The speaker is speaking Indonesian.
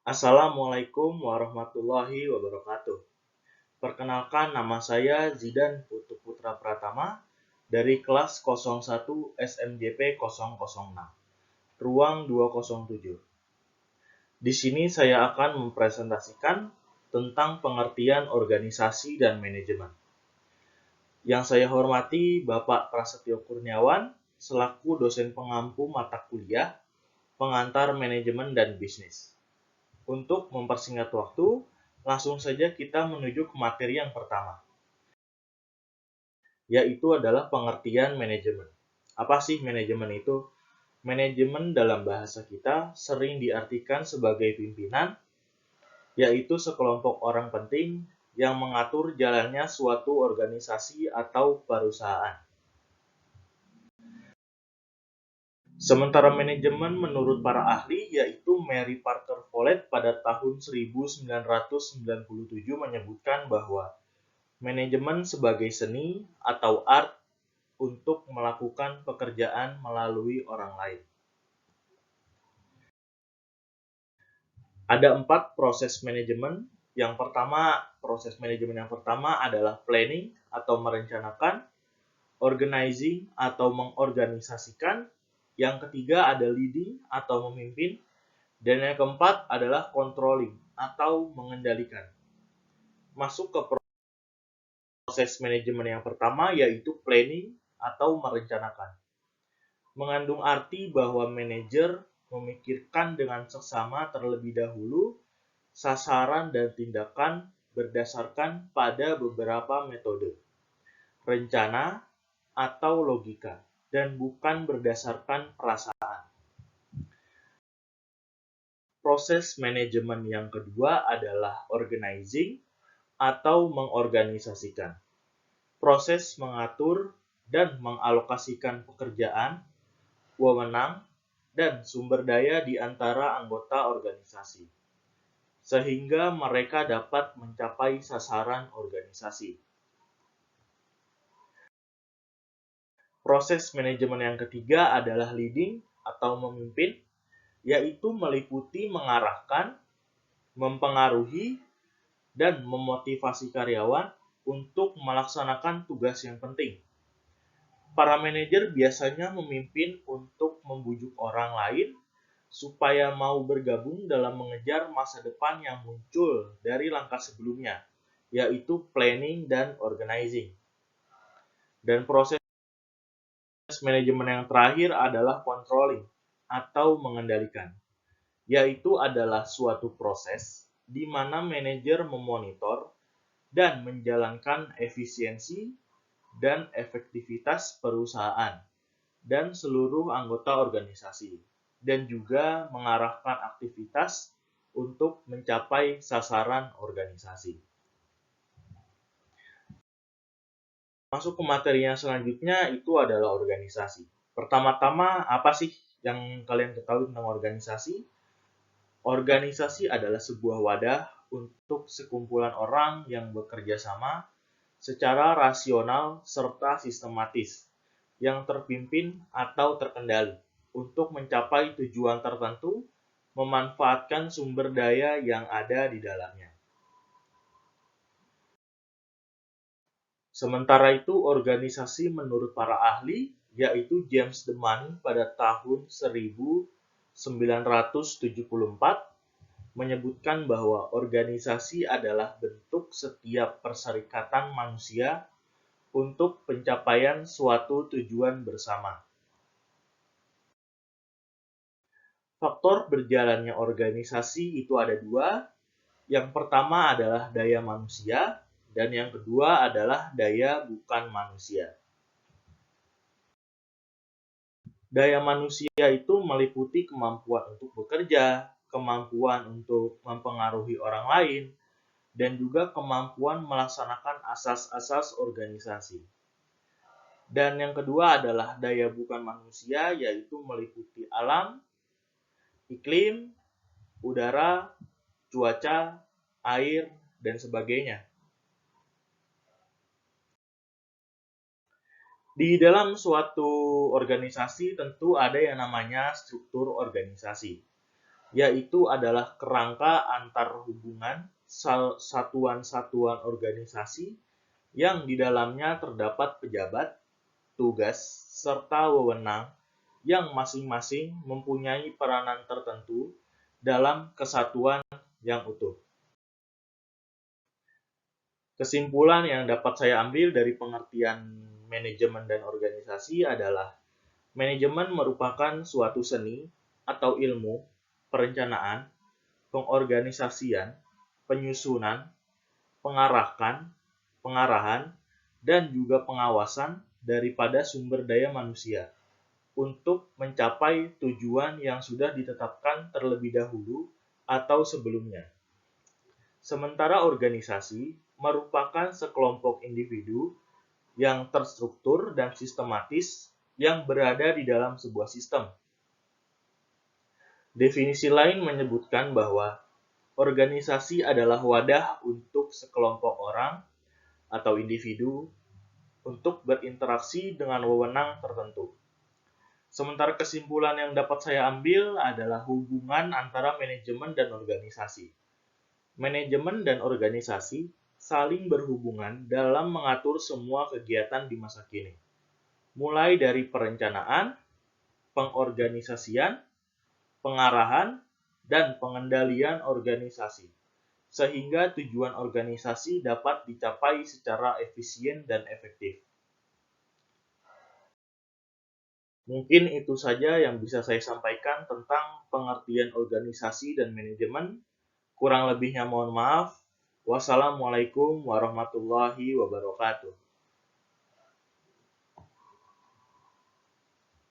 Assalamualaikum warahmatullahi wabarakatuh. Perkenalkan, nama saya Zidan Putu Putra Pratama dari kelas 01 SMJP 006, ruang 207. Di sini saya akan mempresentasikan tentang pengertian organisasi dan manajemen. Yang saya hormati Bapak Prasetyo Kurniawan selaku dosen pengampu mata kuliah pengantar manajemen dan bisnis. Untuk mempersingkat waktu, langsung saja kita menuju ke materi yang pertama, yaitu adalah pengertian manajemen. Apa sih manajemen itu? Manajemen dalam bahasa kita sering diartikan sebagai pimpinan, yaitu sekelompok orang penting yang mengatur jalannya suatu organisasi atau perusahaan. Sementara manajemen menurut para ahli, yaitu Mary Parker Follett pada tahun 1997 menyebutkan bahwa manajemen sebagai seni atau art untuk melakukan pekerjaan melalui orang lain. Ada 4 proses manajemen. Proses manajemen yang pertama adalah planning atau merencanakan, organizing atau mengorganisasikan, yang ketiga ada leading atau memimpin, dan yang keempat adalah controlling atau mengendalikan. Masuk ke proses manajemen yang pertama, yaitu planning atau merencanakan. Mengandung arti bahwa manajer memikirkan dengan seksama terlebih dahulu sasaran dan tindakan berdasarkan pada beberapa metode, rencana, atau logika, dan bukan berdasarkan perasaan. Proses manajemen yang kedua adalah organizing atau mengorganisasikan. Proses mengatur dan mengalokasikan pekerjaan, wewenang, dan sumber daya di antara anggota organisasi, sehingga mereka dapat mencapai sasaran organisasi. Proses manajemen yang ketiga adalah leading atau memimpin, yaitu meliputi mengarahkan, mempengaruhi, dan memotivasi karyawan untuk melaksanakan tugas yang penting. Para manajer biasanya memimpin untuk membujuk orang lain supaya mau bergabung dalam mengejar masa depan yang muncul dari langkah sebelumnya, yaitu planning dan organizing. Dan proses manajemen yang terakhir adalah controlling atau mengendalikan, yaitu adalah suatu proses di mana manajer memonitor dan menjalankan efisiensi dan efektivitas perusahaan dan seluruh anggota organisasi, dan juga mengarahkan aktivitas untuk mencapai sasaran organisasi. Masuk ke materi yang selanjutnya, itu adalah organisasi. Pertama-tama, apa sih yang kalian ketahui tentang organisasi? Organisasi adalah sebuah wadah untuk sekumpulan orang yang bekerja sama secara rasional serta sistematis, yang terpimpin atau terkendali untuk mencapai tujuan tertentu, memanfaatkan sumber daya yang ada di dalamnya. Sementara itu, organisasi menurut para ahli, yaitu James DeMann pada tahun 1974, menyebutkan bahwa organisasi adalah bentuk setiap perserikatan manusia untuk pencapaian suatu tujuan bersama. Faktor berjalannya organisasi itu ada 2. Yang pertama adalah daya manusia, dan yang kedua adalah daya bukan manusia. Daya manusia itu meliputi kemampuan untuk bekerja, kemampuan untuk mempengaruhi orang lain, dan juga kemampuan melaksanakan asas-asas organisasi. Dan yang kedua adalah daya bukan manusia, yaitu meliputi alam, iklim, udara, cuaca, air, dan sebagainya. Di dalam suatu organisasi tentu ada yang namanya struktur organisasi. yaitu adalah kerangka antar hubungan satuan-satuan organisasi yang di dalamnya terdapat pejabat, tugas, serta wewenang yang masing-masing mempunyai peranan tertentu dalam kesatuan yang utuh. Kesimpulan yang dapat saya ambil dari pengertian manajemen dan organisasi adalah manajemen merupakan suatu seni atau ilmu, perencanaan, pengorganisasian, penyusunan, pengarahan, dan juga pengawasan daripada sumber daya manusia untuk mencapai tujuan yang sudah ditetapkan terlebih dahulu atau sebelumnya. Sementara organisasi merupakan sekelompok individu yang terstruktur dan sistematis yang berada di dalam sebuah sistem. Definisi lain menyebutkan bahwa organisasi adalah wadah untuk sekelompok orang atau individu untuk berinteraksi dengan wewenang tertentu. Sementara kesimpulan yang dapat saya ambil adalah hubungan antara manajemen dan organisasi. Manajemen dan organisasi saling berhubungan dalam mengatur semua kegiatan di masa kini, mulai dari perencanaan, pengorganisasian, pengarahan, dan pengendalian organisasi, sehingga tujuan organisasi dapat dicapai secara efisien dan efektif. Mungkin itu saja yang bisa saya sampaikan tentang pengertian organisasi dan manajemen. Kurang lebihnya mohon maaf. Wassalamualaikum warahmatullahi wabarakatuh.